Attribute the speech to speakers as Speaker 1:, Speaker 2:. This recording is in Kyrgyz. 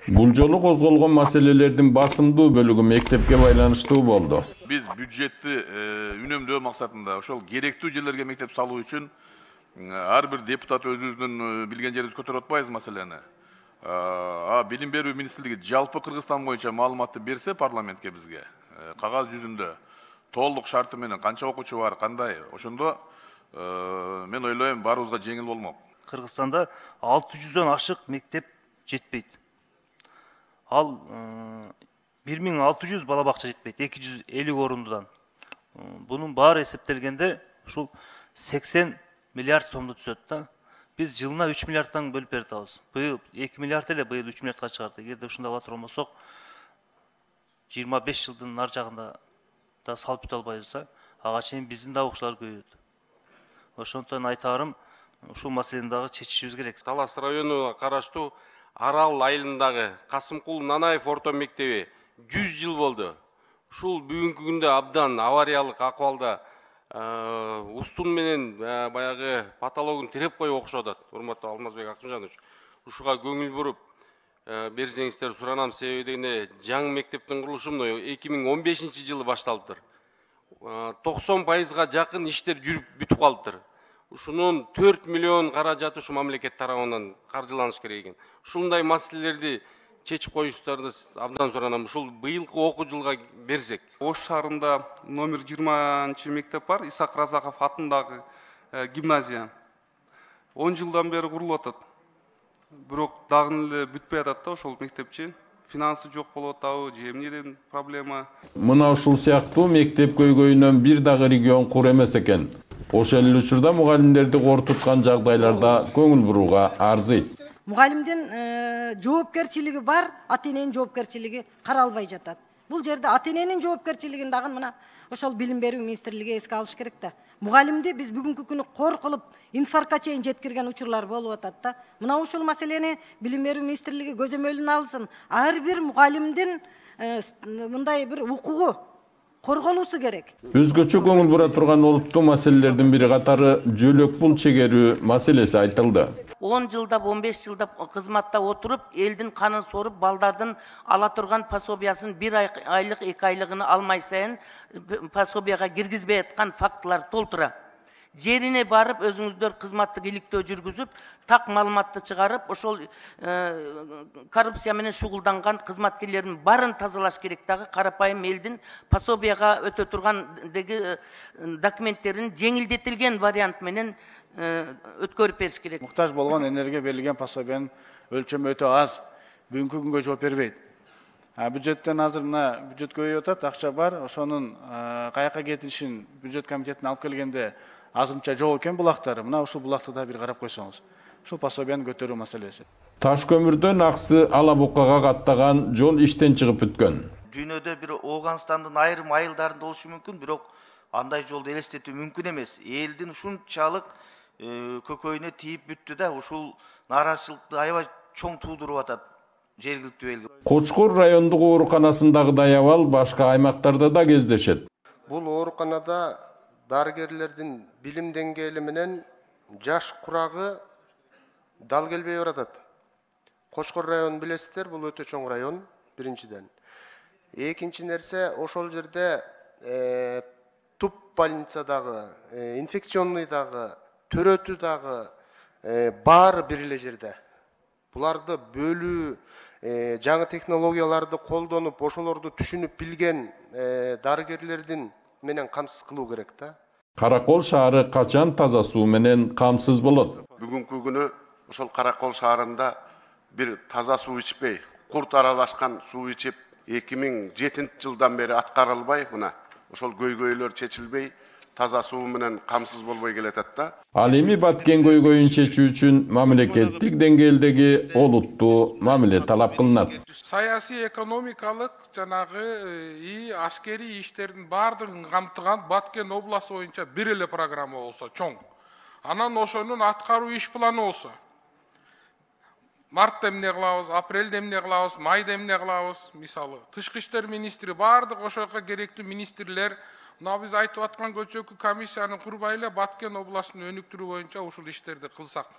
Speaker 1: Бул жолу козголгон маселелердин басымдуу бөлүгү мектепке байланыштуу болду.
Speaker 2: Биз бюджетти үнөмдөө максатында ошол керектүү жерлерге мектеп салуу үчүн ар бир депутат өзүбүздүн билген жерибизди көтөрүп атпайбыз маселени. Билим берүү министрлиги жалпы Кыргызстан боюнча маалыматты берсе парламентке бизге кагаз жүзүндө толук шарты менен канча окуучу бар, кандай, ошондо мен ойлойм баарыбызга жеңил болмок.
Speaker 3: Кыргызстанда 600дөн ашык мектеп жетпейт. Ал 1600 балабакча жетпейт, 250 орундан. Bunun баары эсептелгенде ушул 80 миллиард сомду түзөт да. Биз жылына 3 миллиардтан бөлүп берип атабыз. Быйыл 2 миллиард эле, быйыл 3 миллиардка чыгарды. Эгерде ушундай ала турган болсок, 25 жылдын нар жагында да салып бүтө албайбыз да. Ага чейин биздин да окуучулар көбөйөт. Ошондон айтарым, ушул маселени дагы чечишибиз керек.
Speaker 4: Талас районуна караштуу Арал айылындагы Касымкул Нанаев орто мектеби 100 жыл болду. Ушул бүгүнкү күндө абдан авариялык акыбалда, устун менен баягы патологун тиреп коюп окушуп атат. Урматтуу Алмазбек Акынжанович, ушуга көңүл буруп берсеңиздер суранам. Себеби дегенде жаңы мектептин курулушу 2015-жылы башталыптыр. 90%га жакын иштер жүрүп бүтүп калыптыр. Ушунун 4 миллион каражаты ушу мамлекет тарабынан каржыланыш керек экен. Ушундай маселелерди чечип коюштарды абдан суранам. Ушул быйылкы окуу жылга берсек.
Speaker 5: Ош шаарында номер 20 мектеп бар, Исак Разаков атындагы гимназия. 10 жылдан бери курулуп атат. Бирок дагы эле бүтпөй атат да ошол мектепчи. Финансы жок болуп атабы, же эмнеден проблема.
Speaker 1: Мына ушул сыяктуу мектеп көйгөйүнөн бир дагы регион кур эмес экен. Ошол эле учурда мугалимдерди кортуткан жагдайларда көңүл бурууга арзыйт.
Speaker 6: Мугалимдин жоопкерчилиги бар, ата-эненин жоопкерчилиги каралбай жатат. Бул жерде ата-эненин жоопкерчилигин дагы мына ошол билим берүү министрлиги эске алыш керек да. Мугалимди биз бүгүнкү күнү кор кылып, инфарктка чейин жеткирген учурлар болуп атат да. Мына ушул маселени билим берүү министрлиги көзөмөлүнө алсын. Ар бир мугалимдин мындай бир укугу корголуусу керек.
Speaker 1: Өзгөчө көңүл бура турган олуттуу маселелердин бири катары жөлөк пул чегерүү маселеси айтылды.
Speaker 7: 10 жылдап, 15 жылдап кызматта отуруп, элдин канын соруп, балдардын ала турган пособиясын 1 айлык, 2 айлыгыны алмай сайын пособияга киргизбей аткан фактылар толтура. Жерине барып, өзүңүздөр кызматтык иликтөө жүргүзүп, так маалыматты чыгарып, ошол коррупция менен шугулданган кызматкерлердин барын тазалаш керек дагы, карапайым элдин пособияга өтө турган документтерин жеңилдетилген вариант менен өткөрүп бериш керек.
Speaker 8: Муктаж болгон энергия берилген пособиянын өлчөмү өтө аз. Бүгүнкү күнгө жооп бербейт. Бюджеттен азыр мына бюджет көбөйүп атат, акча бар. Ошонун каяка кетишин бюджет комитетине алып келгенде азырынча жок экен булактары. Мына ушул булакты да бир карап койсоңуз. Ушул пособияны көтөрүү маселеси.
Speaker 1: Таш көмүрдөн аксы Алабуккага каттаган жол иштен чыгып бүткөн.
Speaker 3: Дүйнөдө бир Ооганстандын айрым айылдарында болушу мүмкүн, бирок андай жолду элестетүү мүмкүн эмес. Элдин ушунчалык көкөйүнө тийип бүттү да, ушул нааразычылыкты аябай чоң туудуруп атат жергиликтүү элге.
Speaker 1: Кочкор райондук ооруканасындагыдай абал башка аймактарда да кездешет.
Speaker 9: Бул ооруканада дарыгерлердин билим деңгээли менен жаш курагы дал келбей баратат. Кочкор районун билесиздер, бул өтө чоң район биринчиден. Экинчи нерсе, ошол жерде туп больницадагы, инфекционныйдагы, төрөтү дагы баары бир эле жерде. Буларды бөлүү, жаңы технологияларды колдонуп, ошолорду түшүнүп билген дарыгерлердин менен камсыз кылуу керек да.
Speaker 1: Каракол шаары качан таза суу менен камсыз болот?
Speaker 4: Бүгүнкү күнү ошол Каракол шаарында бир таза суу ичпей, курт аралашкан суу ичип 2007-жылдан бери аткарылбай, мына ошол көйгөйлөр чечилбей, таза суу менен камсыз болбой келатат да.
Speaker 1: Ал эми баткен көйгөйүн чечүү үчүн мамлекеттик деңгээлдеги олуттуу мамиле талап кылынат.
Speaker 10: Саясий экономикалык жанагы аскерий иштердин баардыгын камтыган Баткен областы боюнча бир эле программа болсо чоң. Анан ошонун аткаруу иш планы болсо. Мартта эмне кылабыз, апрелде эмне кылабыз, майда эмне кылабыз, мисалы. Тышкы иштер министри баардык ошого керектүү министрлер мына биз айтып аткан көчөкү комиссияны курбай эле Баткен областын өнүктүрүү боюнча ушул иштерди кылсак.